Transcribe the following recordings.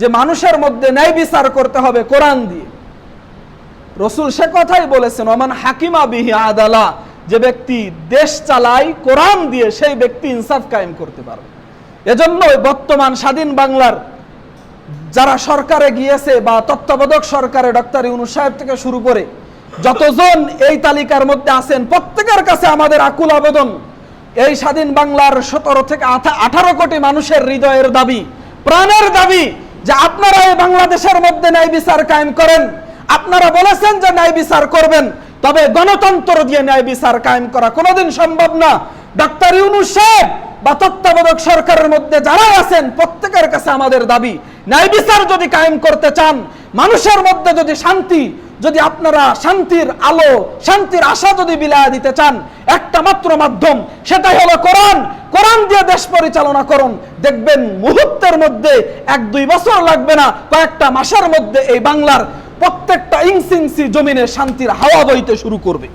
যে মানুষের মধ্যে ন্যায় বিচার করতে হবে কোরআন দিয়ে। রসুল সে কথাই বলেছেন, ওমান হাকিমা বিহি আদালা, যে ব্যক্তি দেশ চালায় কোরআন দিয়ে সেই ব্যক্তি ইনসাফ কায়েম করতে পারবে। এজন্য বর্তমান স্বাধীন বাংলার যারা সরকারে গিয়েছে বা তত্ত্বাবধায়ক সরকারে ডক্টর ইউনূস সাহেব থেকে শুরু করে যতজন এই তালিকার মধ্যে আছেন, প্রত্যেকের কাছে আমাদের আকুল আবেদন, এই স্বাধীন বাংলার 17 থেকে 18 কোটি মানুষের হৃদয়ের দাবি, প্রাণের দাবি যে আপনারা এই বাংলাদেশের মধ্যে ন্যায় বিচার কায়েম করেন। আপনারা বলেছেন যে ন্যায় বিচার করবেন, তবে গণতন্ত্র দিয়ে ন্যায় বিচার কায়েম করা কোনোদিন সম্ভব না। ডক্টর ইউনূস সাহেব বা তত্ত্বাবধায়ক সরকারের মধ্যে যারা আছেন প্রত্যেকের কাছে আমাদের দাবি, ন্যায় বিচার যদি কায়েম করতে চান, মানুষের মধ্যে যদি শান্তি, যদি আপনারা শান্তির আলো, শান্তির আশা যদি বিলায় দিতে চান, একটা মাত্র মাধ্যম, সেটাই হলো কোরআন। কোরআন দিয়ে দেশ পরিচালনা করুন, দেখবেন মুহূর্তের মধ্যে 1-2 বছর লাগবে না, কয়েকটা মাসের মধ্যে এই বাংলার প্রত্যেকটা ইঞ্চি জমিনে শান্তির হাওয়া বইতে শুরু করবে।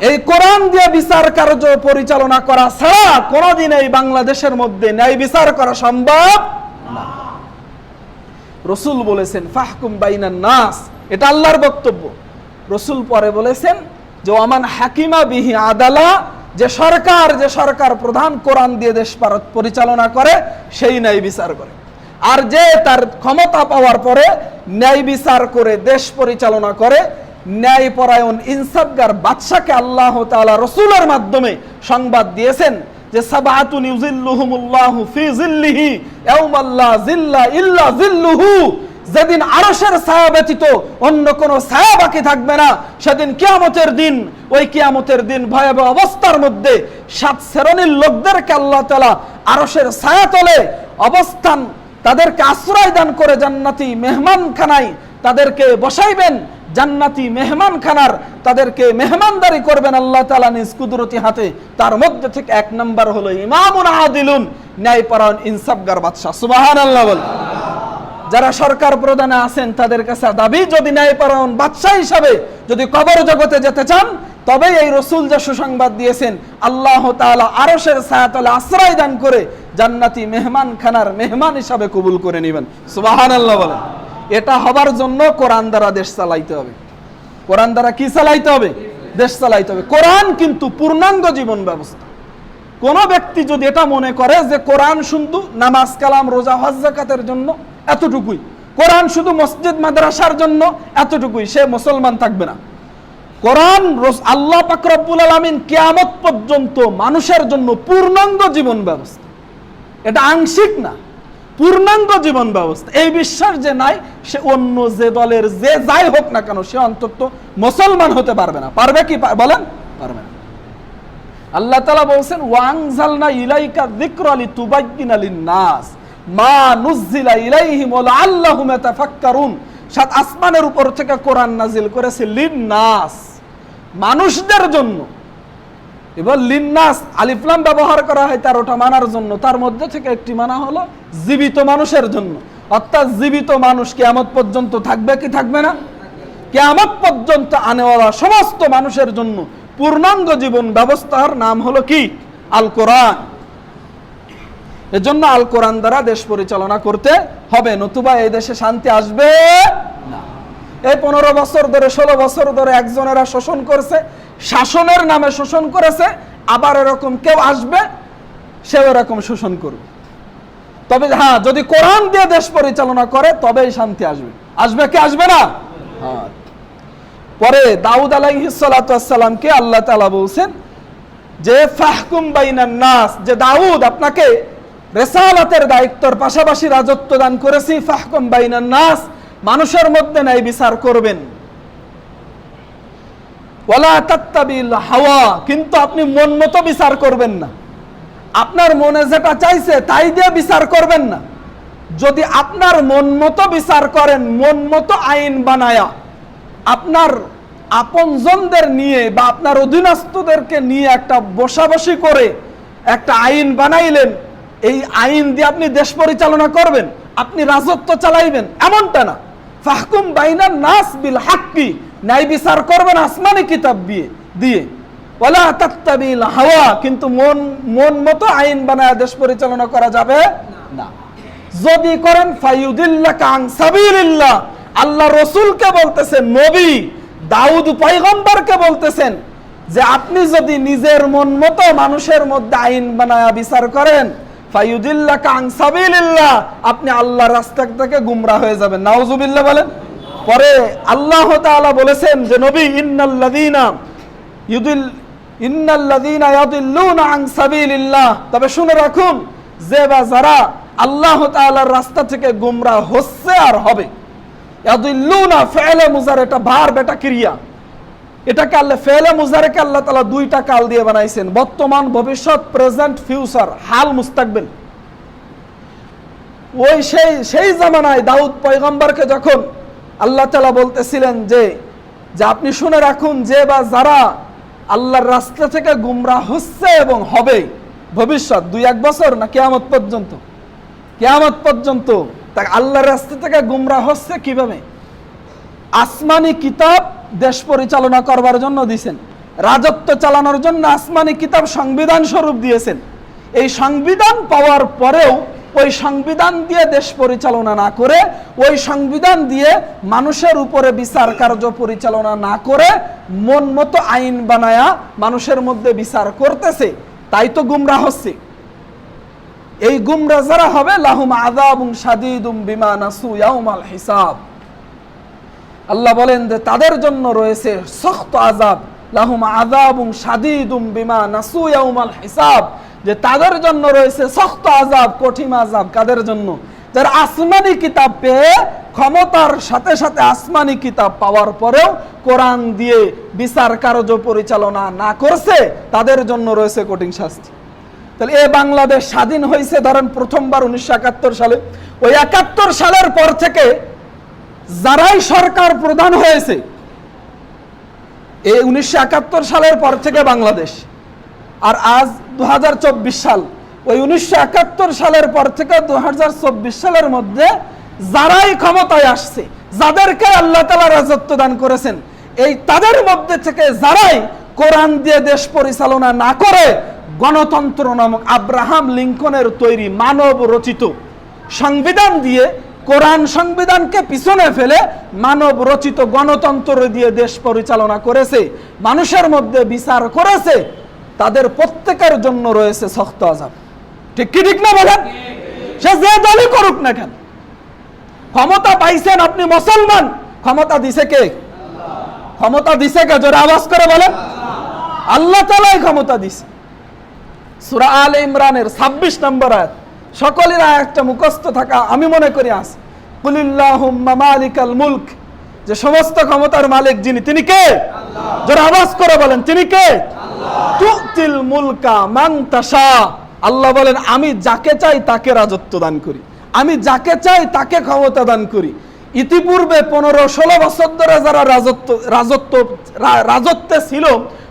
এই কোরআন দিয়ে বিচার কার্য পরিচালনা করা ছাড়া কোনোদিন এই বাংলাদেশের মধ্যে ন্যায় বিচার করা সম্ভব না। রসুল বলেছেন ফাহকুম বাইনান নাস, এটা আল্লাহর বক্তব্য। রসুল পরে বলেছেন যে ওমান হাকিমা বিহি আদালা, যে সরকার প্রধান কোরআন দিয়ে দেশ পরিচালনা করে সেই ন্যায় বিচার করে। আর যে তার ক্ষমতা পাওয়ার পরে ন্যায় বিচার করে দেশ পরিচালনা করে, ন্যায়পরায়ণ ইনসাফগার বাদশাকে আল্লাহ তাআলা রসুলের মাধ্যমে সংবাদ দিয়েছেন যে সাবাতুন ইউজিল্লুহুমুল্লাহু ফি জিল্লিহি ইয়াওমা লা জিল্লা ইল্লা জিল্লুহু, যেদিন আরশের ছায়া ব্যতীত অন্য কোনো ছায়া বাকি থাকবে না, সেদিন কিয়ামতের দিন, ওই কিয়ামতের দিন ভয়াবহ অবস্থার মধ্যে 7 শ্রেণীর লোকদেরকে আল্লাহ তাআলা আরশের ছায়া তলে অবস্থান, তাদেরকে আশ্রয় দান করে জান্নাতি মেহমানখানায় তাদেরকে বসাইবেন, জান্নাতি মেহমানখানার তাদেরকে মেহমানদারি করবেন আল্লাহ তাআলা নিজ কুদরতি হাতে। তার মধ্যে থেকে 1 নম্বর হলো ইমামুন আদিলুন, ন্যায়পরায়ণ ইনসাফগার বাদশা। সুবহানাল্লাহ বল। যারা সরকার প্রধানে আছেন তাদের কাছে দাবি, যদি ন্যায়পরায়ণ বাদশা হিসাবে যদি কবর জগতে যেতে চান, তবে এই রসুল যে সুসংবাদ দিয়েছেন আল্লাহ তাআলা আরশের ছায়াতলে আশ্রয় দান করে জান্নাতি মেহমানখানার মেহমান হিসাবে কবুল করে নেবেন। সুবহানাল্লাহ বলেন। এটা হবার জন্য কোরআন দ্বারা দেশ চালাইতে হবে। কোরআন দ্বারা কি চালাইতে হবে? দেশ চালাইতে হবে। কোরআন কিন্তু পূর্ণাঙ্গ জীবন ব্যবস্থা। কোন ব্যক্তি যদি এটা মনে করে যে কোরআন শুধু নামাজ কালাম রোজা হজ যাকাতের জন্য এতটুকুই, কোরআন শুধু মসজিদ মাদ্রাসার জন্য এতটুকুই, সে মুসলমান থাকবে না। কোরআন আল্লাহ পাক রব্বুল আলামিন কিয়ামত পর্যন্ত মানুষের জন্য পূর্ণাঙ্গ জীবন ব্যবস্থা, এটা আংশিক না, পূর্ণাঙ্গ জীবন ব্যবস্থা। এই বিশ্বাস যে নাই, সে অন্য যে দলের যে যাই হোক না কেন, সে অন্তত মুসলমান হতে পারবে না। পারবে কি বলেন? পারবে না। আল্লাহ তাআলা বলেন ওয়াংজালনা ইলাইকা যিকরা লিতুবায়্যিনা লিন-নাস মা নুজিলা ইলাইহিম ওয়া লাআল্লাহুম ইয়াতাফাক্কারুন। 7 আসমানের উপর থেকে কোরআন নাজিল করেছে লিন-নাস, মানুষদের জন্য। এবার লিন-নাস আলিফ লাম ব্যবহার করা হয় 13টা মানার জন্য, তার মধ্যে থেকে একটি মানা হলো জীবিত মানুষের জন্য। অর্থাৎ জীবিত মানুষ কিয়ামত পর্যন্ত থাকবে কি থাকবে না? কিয়ামত পর্যন্ত আনেওয়ালা সমস্ত মানুষের জন্য পূর্ণাঙ্গ জীবন ব্যবস্থার নাম হলো কি? আল কোরআন। এজন্য আল কোরআন দ্বারা দেশ পরিচালনা করতে হবে, নতুবা এই দেশে শান্তি আসবে না। এই 15 বছর ধরে 16 বছর ধরে একজনেরা শোষণ করছে, শাসনের নামে শোষণ করেছে, আবার এরকম কেউ আসবে, সেও এরকম শোষণ করবে। তবে হ্যাঁ, যদি কোরআন দিয়ে দেশ পরিচালনা করে তবেই শান্তি আসবে। আসবে কি আসবে না? হ্যাঁ। পরে দাউদ আলাইহিস সালাতু ওয়াস সালামকে আল্লাহ তাআলা বলেন যে ফাহকুম বাইনান নাস, যে দাউদ আপনাকে রিসালাতের দায়িত্বের পাশাপাশি রাজত্ব দান করেছি, ফাহকুম বাইনান নাস, মানুষের মধ্যে ন্যায় বিচার করবেন। ওয়ালা তাত্তাবিল হাওয়া, কিন্তু আপনি মন মতো বিচার করবেন না। আপনার মনে যেটা চাইছে তাই দিয়ে বিচার করবেন না। যদি আপনার মন মতো বিচার করেন, মন মতো আইন বানায়া, আপনার আপনজনদের নিয়ে বা আপনার অধীনস্থদেরকে নিয়ে একটা বসাবসি করে একটা আইন বানাইলেন, এই আইন দিয়ে আপনি দেশ পরিচালনা করবেন, আপনি রাজত্ব চালাইবেন, এমনটা না। ফাহকুম বাইনান নাস বিল হাক্কি, ন্যায় বিচার করবেন আসমানি কিতাব দিয়ে। ওয়ালা তাত্তাবিল হাওয়া, কিন্তু মন মতো আইন বানায় দেশ পরিচালনা করা যাবে না। যদি করেন ফায়ুদিল্লাকা আন সাবিলিল্লাহ। আল্লাহ রসুলকে বলতেছেন, নবী দাউদ পয়গম্বরকে বলতেছেন যে আপনি যদি নিজের মন মতো মানুষের মধ্যে আইন বানায়া বিচার করেন, ফায়ুদিল্লাকা আন সাবিলিল্লাহ, আপনি আল্লাহর রাস্তা থেকে গুমরা হয়ে যাবেন। নাউজুবিল্লাহ বলেন। পরে আল্লাহ তাআলা বলেছেন যে নবী ইন্নাল্লাযীনা ইয়াদিল্লুনা আন সাবিলিল্লাহ, তবে শুনে রাখুন যে বা যারা আল্লাহ তাআলার রাস্তা থেকে গুমরা হচ্ছে আর হবে। ইয়াদিল্লুনা ফি'লে মুজারে, এটা ভার্ব, এটা ক্রিয়া। এটাকে আল্লাহ ফি'লে মুজারেকে আল্লাহ তাআলা দুইটা কাল দিয়ে বানাইছেন, বর্তমান, ভবিষ্যৎ, প্রেজেন্ট, ফিউচার, হাল, মুস্তাকবিল। ওই সেই জামানায় দাউদ পয়গম্বরকে যখন আল্লাহ তাআলা বলতেছিলেন যে আপনি শুনে রাখুন যে বা যারা আল্লাহর রাস্তা থেকে গুমরাহ হচ্ছে এবং হবে, ভবিষ্যৎ 2-1 বছর না কিয়ামত পর্যন্ত, কিয়ামত পর্যন্ত তা আল্লাহর রাস্তা থেকে গুমরাহ হচ্ছে কিভাবে? আসমানি কিতাব দেশ পরিচালনা করবার জন্য দিয়েছেন, রাজত্ব চালানোর জন্য আসমানি কিতাব সংবিধান স্বরূপ দিয়েছেন। এই সংবিধান পাওয়ার পরেও ওই সংবিধান দিয়ে দেশ পরিচালনা না করে, ওই সংবিধান দিয়ে মানুষের উপরে বিচার কার্য পরিচালনা না করে মন মতো আইন বানায়া মানুষের মধ্যে বিচার করতেছে, তাই তো গুমরাহ হচ্ছে। এই গুমরা যারা হবে লাহুম আযাবুন শাদীদুম বিমা নাসু ইয়াউমাল হিসাব। আল্লাহ বলেন যে তাদের জন্য রয়েছে সখ্ত আযাব, লাহুম আযাবুন শাদীদুম বিমা নাসু ইয়াউমাল হিসাব, যে তাদের জন্য রয়েছে সখ্ত আযাব, কঠিন আযাব। কাদের জন্য? যারা আসমানি কিতাব পেয়ে ক্ষমতার সাথে সাথে আসমানি কিতাব পাওয়ার পরেও কোরআন দিয়ে বিচার কার্য পরিচালনা না করছে, তাদের জন্য রয়েছে কঠিন শাস্তি। তাহলে এই বাংলাদেশ স্বাধীন হয়েছে ধরেন প্রথমবার 1971 সালে। ওই 71 সালের পর থেকে যারাই সরকার প্রধান হয়েছে, এই 1971 সালের পর থেকে বাংলাদেশ, আর আজ 2024 সাল, ওই 1971 সালের পর থেকে 2024 সালের মধ্যে যারাই ক্ষমতায় আসছে, যাদেরকে আল্লাহ তাআলা রাজত্ব দান করেছেন, এই তাদের মধ্যে থেকে যারাই কোরআন দিয়ে দেশ পরিচালনা না করে গণতন্ত্র নামক আব্রাহাম লিঙ্কনের তৈরি মানব রচিত সংবিধান দিয়ে, কোরআন সংবিধানকে পিছনে ফেলে মানব রচিত গণতন্ত্র দিয়ে দেশ পরিচালনা করেছে, মানুষের মধ্যে বিচার করেছে, তাদের প্রত্যেকের জন্য রয়েছে সখ্ত আযাব। ঠিক কি ঠিক না বলেন? সে যে দলই করুক না কেন, ক্ষমতা পাইছেন আপনি মুসলমান, ক্ষমতা দিছে কে? ক্ষমতা দিছে কে? জোরে আওয়াজ করে বলেন। আল্লাহ তাআলাই ক্ষমতা দিছে। সূরা আলে ইমরানের 26 নম্বর আয়াত, সকলের আয়াতটা মুখস্থ থাকা আমি মনে করি আছে। কুলিল্লাহুম্মা মালিকাল মুলক, যে সমস্ত ক্ষমতার মালিক যিনি, তিনি কে? আল্লাহ। জোরে আওয়াজ করে বলেন, তিনি কে? আল্লাহ। তুতিল মুলকা মান তাশা, আল্লাহ বলেন আমি যাকে চাই তাকে রাজত্ব দান করি, আমি যাকে চাই তাকে ক্ষমতা দান করি। ইতিপূর্বে 15-16 বছর ধরে যারা রাজত্বে ছিল,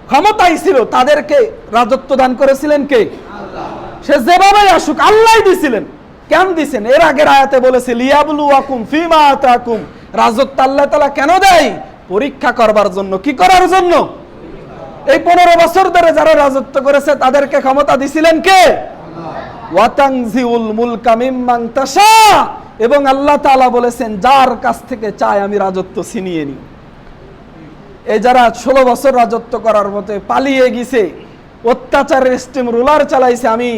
ক্ষমতায় ছিল, তাদেরকে রাজত্ব দান করেছিলেন কে? আল্লাহ। সে যেভাবে আসুক আল্লাহই দিছিলেন। কেন দিছেন? এর আগের আয়াতে বলেছে লিয়াবলুয়াকুম ফিমা আতাকুম, রাজত্ব আল্লাহ তাআলা কেন দেয়? পরীক্ষা করবার জন্য। কি করার জন্য? এই 15 বছর ধরে যারা রাজত্ব করেছে তাদেরকে ক্ষমতা দিছিলেন কে? আল্লাহ। ওয়া তানজিউল মুলকা মিম্মান তাশা, এবং আল্লাহ তাআলা বলেছেন যার কাছ থেকে চাই আমি রাজত্ব ছিনিয়ে নিই। এই যারা 16 বছর রাজত্ব করার মতো পালিয়ে গেছে, অত্যাচারের স্টিম রুলার চালাইছে, আমি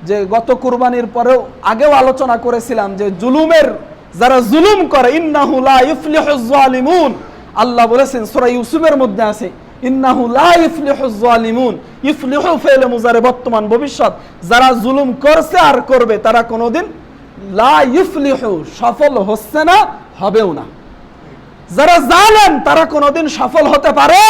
যে গত কুরবানির পরেও আগেও আলোচনা করেছিলাম যে জুলুমের যারা জুলুম করে, ইন্নাহু লা ইফলিহুজ জালিমুন, আল্লাহ বলেছেন সূরা ইউসুফের মধ্যে আছে ইন্নাহু লা ইফলিহুজ জালিমুন। ইফলিহু ফেলে মুজারে, বর্তমান ভবিষ্যৎ। যারা জুলুম করছে আর করবে তারা কোনোদিন লা ইফলিহু, সফল হচ্ছে না, হবেও না। যারা জালেম তারা কোনোদিন সফল হতে পারে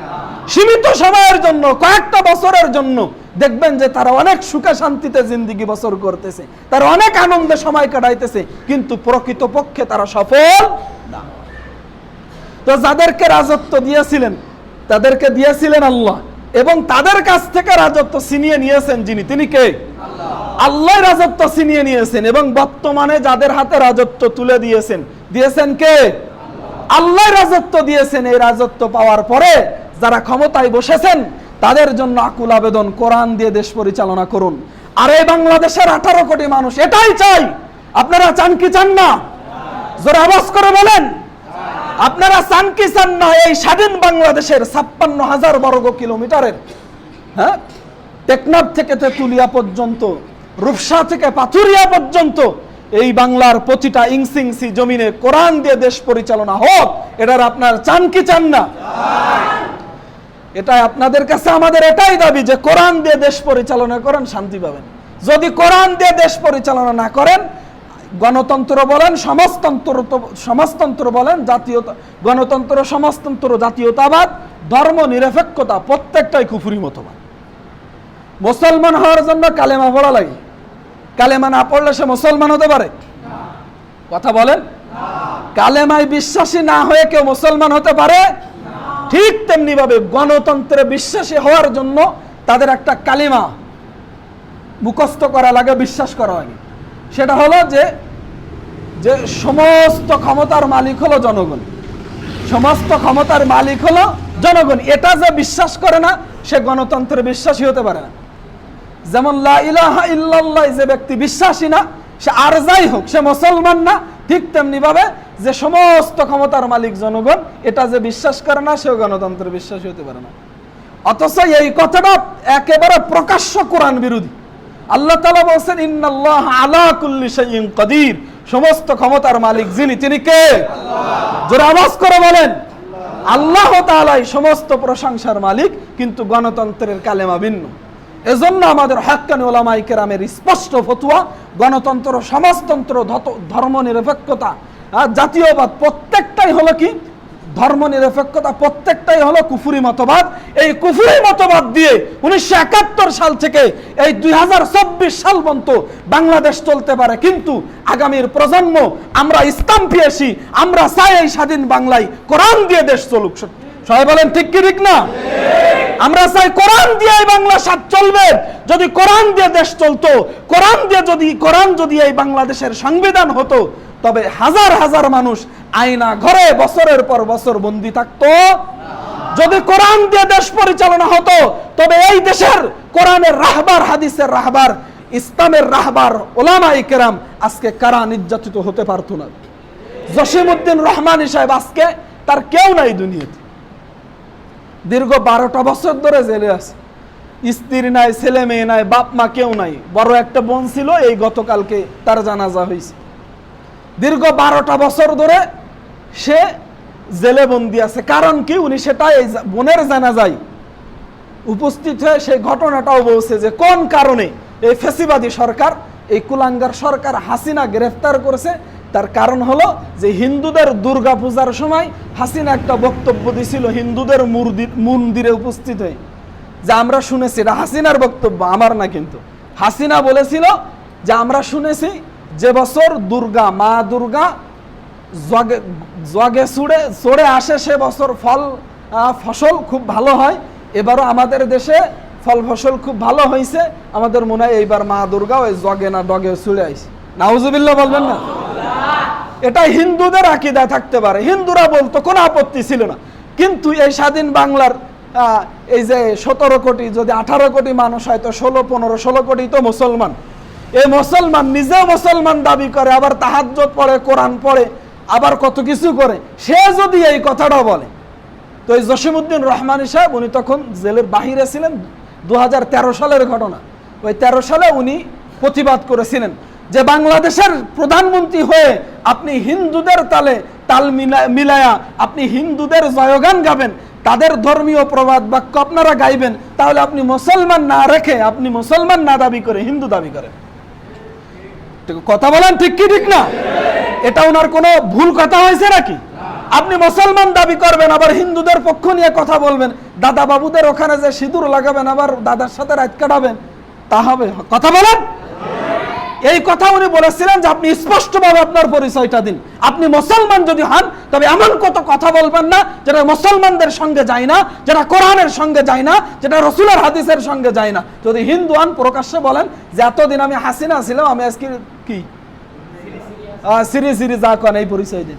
না। সীমিত সময়ের জন্য, কয়েকটা বছরের জন্য দেখবেন যে তারা অনেক সুখে শান্তিতে জিন্দেগি বছর করতেছে, তারা অনেক আনন্দে সময় কাটাইতেছে, কিন্তু প্রকৃতপক্ষে তারা সফল না। তো যাদেরকে রাজত্ব দিয়েছিলেন তাদেরকে দিয়েছিলেন আল্লাহ, এবং তাদের কাছ থেকে রাজত্ব ছিনিয়ে নিয়েছেন যিনি, তিনি কে? আল্লাহ। আল্লাহ রাজত্ব ছিনিয়ে নিয়েছেন, এবং বর্তমানে যাদের হাতে রাজত্ব তুলে দিয়েছেন কে? আল্লাহ রাজত্ব দিয়েছেন। এই রাজত্ব পাওয়ার পরে যারা ক্ষমতায় বসেছেন তাদের জন্য আকুল আবেদন, কোরআন দিয়ে দেশ পরিচালনা করুন। আর এই বাংলাদেশের 18 কোটি মানুষ এটাই চাই। আপনারা চান কি চান না? জোরে আওয়াজ করে বলেন, আপনারা চান কি চান না এই স্বাধীন বাংলাদেশের 56,000 বর্গ কিলোমিটারের, হ্যাঁ, টেকনাফ থেকে তেতুলিয়া পর্যন্ত, রূপসা থেকে পাথুরিয়া পর্যন্ত এই বাংলার প্রতিটা ইঞ্চি জমিনে কোরআন দিয়ে দেশ পরিচালনা হোক, এটার আপনার চান কি চান না? এটাই আপনাদের কাছে আমাদের এটাই দাবি যে কোরআন দিয়ে দেশ পরিচালনা করেন, শান্তি পাবেন। যদি কোরআন দিয়ে দেশ পরিচালনা না করেন, গণতন্ত্র বলেন, সমাজতন্ত্র বলেন, গণতন্ত্র, সমাজতন্ত্র, জাতীয়তাবাদ, ধর্ম নিরপেক্ষতা, প্রত্যেকটাই কুফরি মতবাদ। মুসলমান হওয়ার জন্য কালেমা পড়া লাগে। কালেমা না পড়লে সে মুসলমান হতে পারে? কথা বলেন। কালেমায় বিশ্বাসী না হয়ে কেউ মুসলমান হতে পারে? ঠিক তেমনি ভাবে গণতন্ত্রে বিশ্বাসী হওয়ার জন্য তাদের একটা কালিমা মুখস্থ করা লাগে, বিশ্বাস করা লাগে। সেটা হলো যে সমস্ত ক্ষমতার মালিক হলো জনগণ, সমস্ত ক্ষমতার মালিক হলো জনগণ। এটা যে বিশ্বাস করে না সে গণতন্ত্রে বিশ্বাসী হতে পারে না। যেমন লা ইলাহা ইল্লাল্লাহ যে ব্যক্তি বিশ্বাসী না, সে আর যাই হোক সে মুসলমান না। ঠিক তেমনি ভাবে যে সমস্ত ক্ষমতার মালিক জনগণ, এটা যে বিশ্বাস করে না সেও গণতন্ত্রে বিশ্বাসী হতে পারে না। অথচ এই কথাটা একেবারে প্রকাশ্য কোরআন বিরোধী। আল্লাহ তাআলা বলেন ইন্নাল্লাহা আলা কুল্লি শাইইন কাদির, সমস্ত ক্ষমতার মালিক যিনি, তিনি কে? আল্লাহ। জোরে আওয়াজ করে বলেন, আল্লাহ তাআলাই সমস্ত প্রশংসার মালিক, কিন্তু গণতন্ত্রের কালেমা ভিন্ন। এজন্য আমাদের হাক্কানি উলামায়ে কেরামের স্পষ্ট ফতোয়া, গণতন্ত্র, সমাজতন্ত্র, ধর্ম নিরপেক্ষতা, জাতীয়বাদ, প্রত্যেকটাই হলো কি? ধর্ম নিরপেক্ষতা, প্রত্যেকটাই হলো কুফরি মতবাদ। এই কুফরি মতবাদ দিয়ে 1971 সাল থেকে এই 2024 সাল পর্যন্ত বাংলাদেশ চলতে পারে, কিন্তু আগামীর প্রজন্ম, আমরা ইসলাম পেয়েছি, আমরা চাই এই স্বাধীন বাংলায় কোরআন দিয়ে দেশ চলুক। সবাই বলেন ঠিক কি ঠিক না? আমরা চাই কোরআন দিয়ে এই বাংলা সাথ চলবে। যদি কোরআন দিয়ে দেশ চলতো, কোরআন যদি এই বাংলাদেশের সংবিধান হতো, তবে হাজার হাজার মানুষ আয়না ঘরে বছরের পর বছর বন্দী থাকতো। যদি কোরআন দিয়ে দেশ পরিচালনা হতো, তবে এই দেশের কোরআনের রাহবার, হাদিসের রাহবার, ইসলামের রাহবার উলামায়ে কেরাম আজকে কারা নির্যাতিত হতে পারতো না। জসিমউদ্দিন রহমানী সাহেব আজকে তার কেউ নাই দুনিয়াতে, দীর্ঘ 12টা বছর ধরে জেলে আছে। স্ত্রী নাই, ছেলে মেয়ে নাই, বাপ মা কেউ নাই। বড় একটা বোন ছিল, এই গতকালকে তার জানাজা হয়েছে। দীর্ঘ 12টা বছর ধরে সে জেলে বন্দী আছে। কারণ কি? উনি সেটা এই বোনের জানাজায় উপস্থিত হয়ে সেই ঘটনাটাও বলছে যে কোন কারণে এই ফ্যাসিবাদী সরকার, এই কুলাঙ্গার সরকার হাসিনা গ্রেফতার করেছে। তার কারণ হলো যে হিন্দুদের দুর্গা পূজার সময় হাসিনা একটা বক্তব্য দিছিল হিন্দুদের মন্দিরে উপস্থিত হয়ে, যে আমরা শুনেছি, এটা হাসিনার বক্তব্য, আমার না, কিন্তু হাসিনা বলেছিল যে আমরা শুনেছি যে বছর দুর্গা, মা দুর্গা জগে চড়ে আসে, সে বছর ফসল খুব ভালো হয়। এবারও আমাদের দেশে ফল ফসল খুব ভালো হয়েছে, আমাদের মনে হয় এইবার মা দুর্গা ওই জগে না ডগে চড়ে আইছে। নাউজুবিল্লাহ বলবেন না? এটা হিন্দুদের আকীদা থাকতে পারে, হিন্দুরা বলতো, কোনো আপত্তি ছিল না। কিন্তু এই স্বাধীন বাংলার এই যে 17 কোটি, যদি 18 কোটি মানুষ হয়, তো 16 কোটি তো মুসলমান। এই মুসলমান নিজেও মুসলমান দাবি করে, আবার তাহাজ্জুদ পড়ে, কোরআন পড়ে, আবার কত কিছু করে। সে যদি এই কথাটা বলে, তো এই জসিমউদ্দিন রহমানী সাহেব, উনি তখন জেলের বাহিরে ছিলেন। 2013 সালের ঘটনা। ওই 13 সালে উনি প্রতিবাদ করেছিলেন যে বাংলাদেশের প্রধানমন্ত্রী হয়ে আপনি হিন্দুদের তাল মিলায়া আপনি হিন্দুদের জয়গান গাবেন, তাদের ধর্মীয় প্রবাদ বাক্য আপনারা গাইবেন, তাহলে আপনি মুসলমান না রেখে, আপনি মুসলমান না দাবি করে হিন্দু দাবি করেন। কথা বলেন ঠিক কি ঠিক না? এটা ওনার কোনো ভুল কথা হয়েছে নাকি? আপনি মুসলমান দাবি করবেন, আবার হিন্দুদের পক্ষ নিয়ে কথা বলবেন, দাদা বাবুদের ওখানে যে সিঁদুর লাগাবেন, আবার দাদার সাথে রাত কাটাবেন, তা হবে? কথা বলেন। এই কথা উনি বলেছিলেন যে আপনি স্পষ্টভাবে আপনার পরিচয়টা দিন। আপনি মুসলমান যদি হন, তবে এমন কত কথা বলবেন না যেটা মুসলমানদের সঙ্গে যায় না, যেটা কোরআনের সঙ্গে যায় না, যেটা রাসূলের হাদিসের সঙ্গে যায় না। যদি হিন্দু হন, প্রকাশ্যে বলেন যে এতদিন আমি হাসিনা ছিলাম, আমি আজকে কি সিরি যা কোন, এই পরিচয় দিন।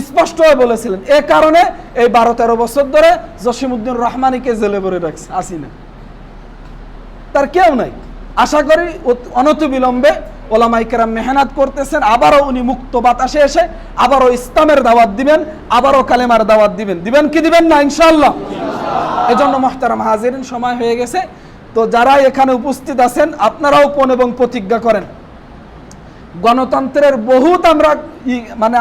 স্পষ্টভাবে বলেছিলেন। এ কারণে এই 12-13 বছর ধরে জসিমউদ্দিন রহমানীকে জেলে ভরে রাখছে হাসিনা। তার কেউ নাই। আশা করি অনতিবিলম্বে ওলামায়ে কেরাম মেহনত করতেছেন, আবারও উনি মুক্ত বাতাসে এসে আবারও ইসলামের দাওয়াত দিবেন, আবারও কালেমার দাওয়াত দিবেন। দিবেন কি দিবেন না? ইনশাআল্লাহ। এজন্য মুহতারাম হাজিরিন, সময় হয়ে গেছে। তো যারা এখানে উপস্থিত আছেন আপনারাও পণ এবং প্রতিজ্ঞা করেন। গণতন্ত্রের বহুত আমরা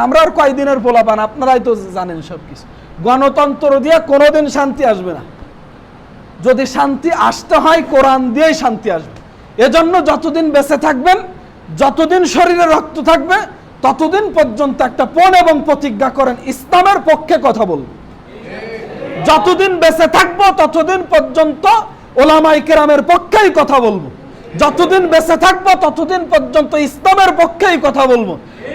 আমরা আর কয়দিনের পোলাপান, আপনারাই তো জানেন সবকিছু। গণতন্ত্র দিয়ে কোনোদিন শান্তি আসবে না। যদি শান্তি আসতে হয় কোরআন দিয়েই শান্তি আসবে। এজন্য যতদিন বেঁচে থাকবেন, যতদিন শরীরে রক্ত থাকবে, ততদিন পর্যন্ত একটা পণ এবং প্রতিজ্ঞা করেন ইসলামের পক্ষে কথা বলবো। যতদিন বেঁচে থাকবো ততদিন পর্যন্ত ওলামায়ে কেরামের পক্ষেই কথা বলবো। যতদিন বেঁচে থাকবো ততদিন পর্যন্ত ইসলামের পক্ষেই কথা বলবো।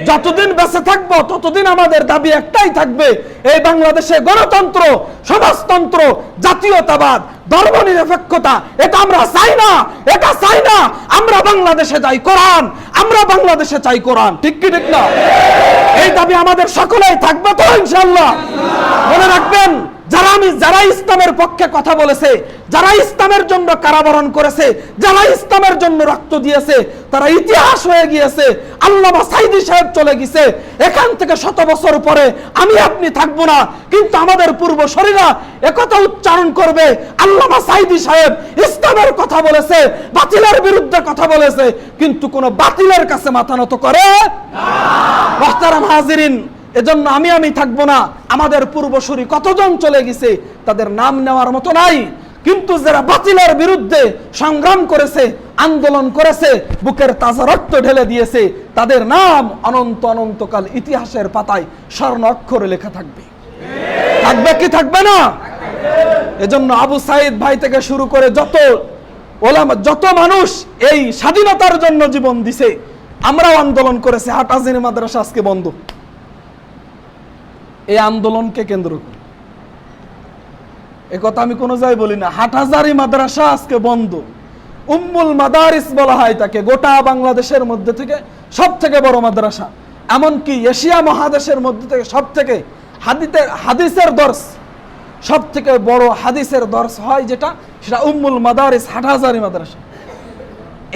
যতদিন বেঁচে থাকবো ততদিন আমাদের দাবি একটাই থাকবে, এই বাংলাদেশে গণতন্ত্র, সমাজতন্ত্র, জাতীয়তাবাদ, ধর্মনিরপেক্ষতা এটা আমরা চাই না, এটা চাই না। আমরা বাংলাদেশে চাই কোরআন, আমরা বাংলাদেশে চাই কোরআন। ঠিক কি ঠিক না? এই দাবি আমাদের সকলেই থাকবে তো ইনশাআল্লাহ। মনে রাখবেন, যারা ইসলামের পক্ষে কথা বলেছে, যারা ইসলামের জন্য কারাবরণ করেছে, যারা ইসলামের জন্য রক্ত দিয়েছে, তারা ইতিহাস হয়ে গিয়েছে। আল্লামা সাঈদী সাহেব চলে গেছে, এখান থেকে 100 বছর পরে আমি আপনি থাকবো না, কিন্তু আমাদের পূর্বসূরীরা একথা উচ্চারণ করবে, আল্লামা সাঈদী সাহেব ইসলামের কথা বলেছে, বাতিলের বিরুদ্ধে কথা বলেছে, কিন্তু কোন বাতিলের কাছে মাথা নত করে না। মুহতারাম হাজিরিন, এজন্য আমি থাকবো না। আমাদের পূর্বসূরি কতজন চলে গেছে, তাদের নাম নেওয়ার মতো নাই, কিন্তু যারা বাতিলের বিরুদ্ধে সংগ্রাম করেছে, আন্দোলন করেছে, বুকের তাজা রক্ত ঢেলে দিয়েছে, তাদের নাম অনন্ত অনন্তকাল ইতিহাসের পাতায় স্বর্ণ অক্ষরে লেখা থাকবে। থাকবে কি থাকবে না? এজন্য আবু সাঈদ ভাই থেকে শুরু করে যত ওলামা, যত মানুষ এই স্বাধীনতার জন্য জীবন দিছে, আমরাও আন্দোলন করেছি। হাটহাজারী মাদ্রাসা আজকে বন্ধ, এই আন্দোলনকে কেন্দ্র করে। একথা আমি কোনো জায়গায় বলি না। হাটহাজারী মাদ্রাসা আজকে বন্ধ। উম্মুল মাদারিস বলা হয় তাকে, গোটা বাংলাদেশের মধ্যে থেকে সব থেকে বড় মাদ্রাসা, এমনকি এশিয়া মহাদেশের মধ্যে থেকে সব থেকে হাদিসের দর্স, সব থেকে বড় হাদিসের দর্স হয় যেটা, সেটা উম্মুল মাদারিস হাটহাজারী মাদ্রাসা।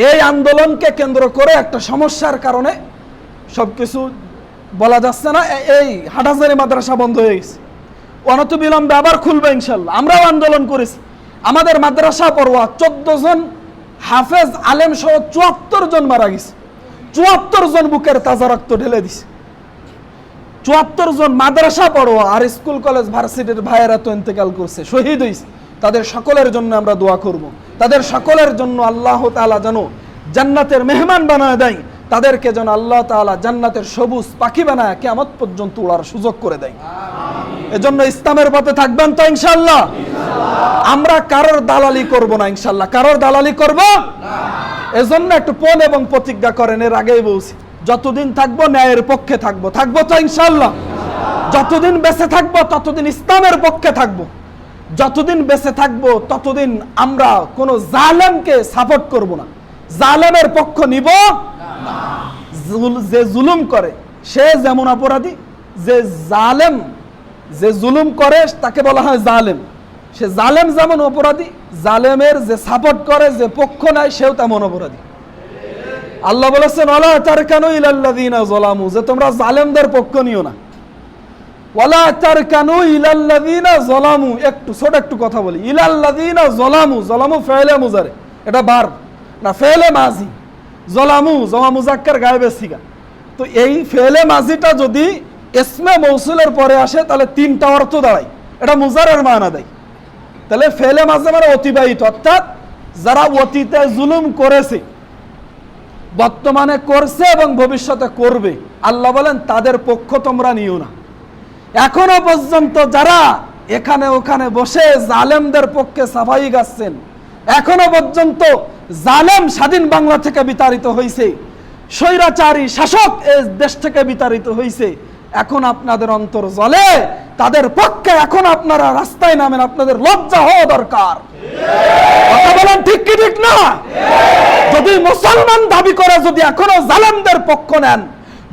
এই আন্দোলনকে কেন্দ্র করে একটা সমস্যার কারণে সবকিছু বলা যাচ্ছে না, এই হাটহাজারী মাদ্রাসা বন্ধ হয়ে গেছে। অনতিবিলম্বে আবার খুলবে ইনশাল্লাহ। আমরাও আন্দোলন করেছি। আমাদের মাদ্রাসা পড়ুয়া 14 জন হাফেজ আলেম সহ 74 জন মারা গেছে। 74 জন বুকের তাজা রক্ত ঢেলে দিছে। 74 জন মাদ্রাসা পড়ুয়া আর স্কুল কলেজ ভার্সিটির ভাইয়েরা তো ইন্তেকাল করছে, শহীদ হয়েছে। তাদের সকলের জন্য আমরা দোয়া করব। তাদের সকলের জন্য আল্লাহ তাআলা যেন জান্নাতের মেহমান বানায় দেয়, তাদেরকে যেন আল্লাহ তাআলা জান্নাতের সবুজ পাখি বানায় কিয়ামত পর্যন্ত উড়ার সুযোগ করে দেয়। এজন্য ইসলামের পথে থাকবেন তো ইনশাআল্লাহ। আমরা কারোর দালালি করব না ইনশাআল্লাহ, কারোর দালালি করব না। এজন্য একটু পণ এবং প্রতিজ্ঞা করেন। এর আগেই বলছি, যতদিন থাকবো ন্যায়ের পক্ষে থাকবো, থাকবো তো ইনশাআল্লাহ। যতদিন বেঁচে থাকবো ততদিন ইসলামের পক্ষে থাকবো। যতদিন বেঁচে থাকবো ততদিন আমরা কোনো জালেমকে সাপোর্ট করব না, জালেমের পক্ষ নিব না। যে জুলুম করে সে যেমন অপরাধী, যে জালেম, যে জুলুম করে তাকে বলা হয় জালেম। সে জালেম যেমন অপরাধী, জালেমের যে সাপোর্ট করে, যে পক্ষ নেয়, সেও তেমন অপরাধী। আল্লাহ বলেছেন ওয়ালা তারকানু ইলাল্লাযিনা যালামু, যে তোমরা জালেমদের পক্ষ নিও না। ওয়ালা তারকানু ইলাল্লাযিনা যালামু, একটু ছোট একটু কথা বলি। ইলাল্লাযিনা যালামু, যালামু ফাইলে মুজারে, এটা ভার্ব না, ফাইলে মাজি। যালামু জামা মুযাক্কার গায়েবে সিগা। তো এই ফাইলে মাজিটা যদি ইসমে মৌসুলের পরে আসে তাহলে 3টা অর্থ দাঁড়ায়, এটা মুজারের মানা দেয়। তাহলে ফাইলে মাজি মানে অতিবাহিত, অর্থাৎ যারা অতীতে জুলুম করেছে, বর্তমানে করছে এবং ভবিষ্যতে করবে, আল্লাহ বলেন তাদের পক্ষ তোমরা নিও না। এখনো পর্যন্ত যারা এখানে ওখানে বসে জালেমদের পক্ষে সাফাই গাচ্ছেন, এখনো পর্যন্ত জালেম স্বাধীন বাংলা থেকে বিতাড়িত হয়েছে, স্বৈরাচারী শাসক এই দেশ থেকে বিতাড়িত হয়েছে, এখন আপনাদের অন্তর জ্বলে, তাদের পক্ষে এখন আপনারা রাস্তায় নামেন। আপনাদের লজ্জা হওয়া দরকার। কথা বলেন ঠিক কি ঠিক না? যদি মুসলমান দাবি করে যদি এখনো জালেমদের পক্ষ নেন,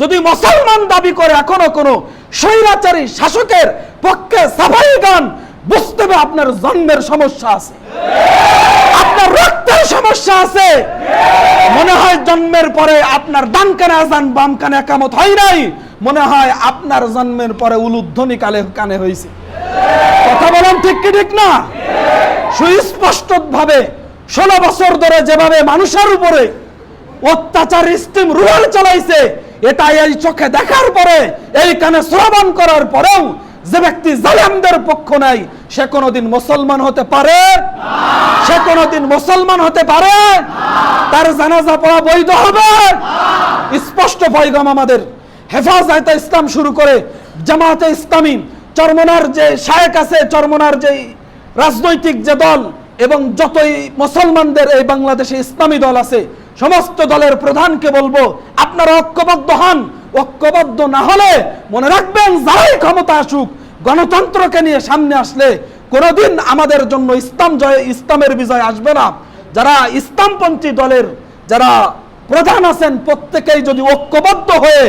যদি মুসলমান দাবি করে এখনো কোনো স্বৈরাচারী শাসকের পক্ষে সাফাই গান, বুঝতে হবে আপনার জন্মের সমস্যা আছে, আপনার আপনার রক্তের সমস্যা আছে, মনে হয় জন্মের পরে আপনার ডান কানে আযান বাম কানে ইকামত হয় নাই, মনে হয় আপনার জন্মের পরে উলুধ্বনি কানে হয়েছে। কথা বলেন ঠিক কি ঠিক না? সুস্পষ্ট ভাবে 16 বছর ধরে যেভাবে মানুষের উপরে অত্যাচার স্টিম রুলার চালাইছে, এটা এই চোখে দেখার পরে, এই কানে শ্রবণ করার পরেও যে ব্যক্তি জালেমদের পক্ষ নাই, সে কোনোদিন মুসলমান হতে পারে না। সে কোনোদিন মুসলমান হতে পারে না। তার জানাজা পড়া বৈধ হবে না। স্পষ্ট পয়গাম আমাদের হেফাজতে ইসলাম শুরু করে জামাতে ইসলামী, চরমনার যে শায়েখ আছে, চরমনার যে রাজনৈতিক যে দল এবং যতই মুসলমানদের এই বাংলাদেশে ইসলামী দল আছে, সমস্ত দলের প্রধানকে বলবো, আপনারা ঐক্যবদ্ধ হন। ঐক্যবদ্ধ না হলে মনে রাখবেন, যারাই ক্ষমতা আসুক, গণতন্ত্রকে নিয়ে সামনে আসলে কোনোদিন আমাদের জন্য ইসলামের বিজয় আসবে না। যারা ইসলামপন্থী দলের যারা প্রধান আছেন, প্রত্যেকেই যদি ঐক্যবদ্ধ হয়ে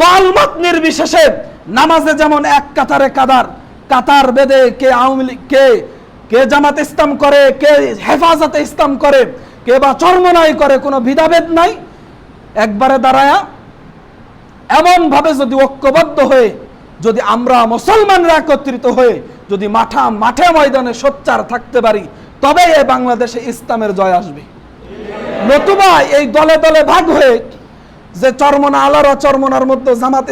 দলমত নির্বিশেষে নামাজে যেমন এক কাতারে কাতার বেঁধে কে আওয়ামী লীগ, কে জামাত ইসলাম করে, কে হেফাজতে ইসলাম করে, কে বা চরমনাই করে, কোনো ভেদাভেদ নাই, একবারে দাঁড়ায়া এমন ভাবে যদি ঐক্যবদ্ধ হয়ে যদি আমরা মুসলমানরা একত্রিত হয়ে যদি মাঠে ময়দানে সোচ্চার থাকতে পারি, তবে এই বাংলাদেশে ইসলামের জয় আসবে। নতুবা এই দলে দলে ভাগ হয়ে যে চরমনা আলারা চরমনার মতো, জামাত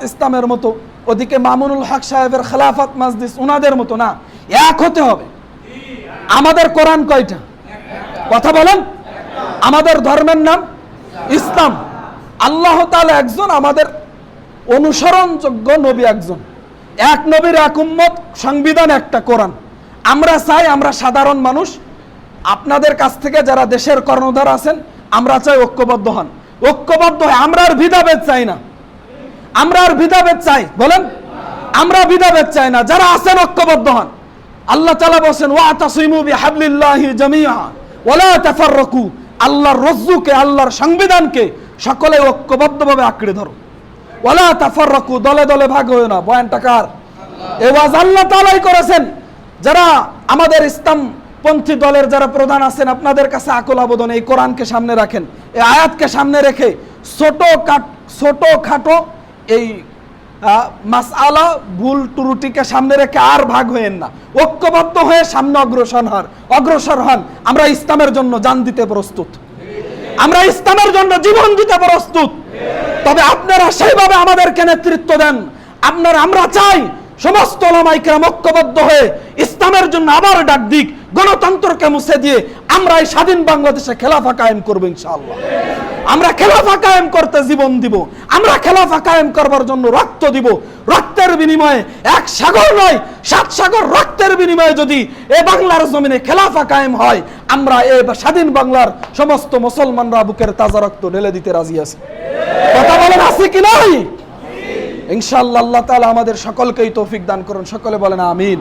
ইসলামের মতো, ওদিকে মামুনুল হক সাহেবের খেলাফত মজলিস ওনাদের মতো না, এক হতে হবে। আমাদের কোরআন কয়টা? কথা বলেন। আমাদের ধর্মের নাম ইসলাম। আল্লাহ তাআলা একজন, আমাদের অনুসরণযোগ্য নবী একজন, এক নবীর এক উম্মত, সংবিধান একটা, কোরআন। আমরা চাই, আমরা সাধারণ মানুষ, আপনাদের কাছ থেকে যারা দেশের কর্ণধার আছেন, আমরা চাই ঐক্যবদ্ধ হন। ঐক্যবদ্ধ হয়, আমরা আর ভেদাভেদ চাই না। আমরা আর ভেদাভেদ চাই, বলেন, আমরা ভেদাভেদ চাই না। যারা আছেন ঐক্যবদ্ধ হন। আল্লাহ তাআলা বলেন, ওয়াতাসিমু বিহাবলিল্লাহি জামিআ ওয়ালা তাফাররাকু, আল্লাহর রজ্জুকে, আল্লাহর সংবিধানকে সকলে ঐক্যবদ্ধভাবে আঁকড়ে ধরো। ওয়ালা তাফাররাকু, দলে দলে ভাগ হয়ো না। বয়ানটা কার? এই ওয়াজ আল্লাহ তাআলাই করেছেন। যারা আমাদের ইসলামপন্থী দলের যারা প্রধান আছেন, আপনাদের কাছে আকুল আবেদন, এই কোরআনকে সামনে রাখেন, এই আয়াতকে সামনে রেখে ছোট খাটো এই মাসআলা ভুল ত্রুটিকে সামনে রেখে আর ভাগ হয়েন না। ঐক্যবদ্ধ হয়ে সামনে অগ্রসর হন। আমরা ইসলামের জন্য জান দিতে প্রস্তুত, আমরা ইসলামের জন্য জীবন দিতে প্রস্তুত। তবে আপনারা সেইভাবে আমাদেরকে নেতৃত্ব দেন। আমরা চাই সমস্ত উলামায়ে কেরাম ঐক্যবদ্ধ হয়ে ইসলামের জন্য আবার ডাক দিক, গণতন্ত্রকে মুছে দিয়ে আমরা এই স্বাধীন বাংলাদেশে খেলাফা কায়েম করব ইনশাআল্লাহ। আমরা খেলাফা কায়েম করতে জীবন দিব, আমরা খেলাফা কায়েম করবার জন্য রক্ত দিব। রক্তের বিনিময়ে এক সাগর নয়, 7 সাগর রক্তের বিনিময়ে যদি এই বাংলার জমিনে খেলাফা কায়েম হয়, আমরা এই স্বাধীন বাংলার সমস্ত মুসলমানরা বুকের তাজা রক্ত ঢেলে দিতে রাজি আছি। কথা বলেন, আছে কি নাই? ইনশাআল্লাহ আল্লাহ তাআলা আমাদের সকলকেই তৌফিক দান করুন। সকলে বলেন আমিন।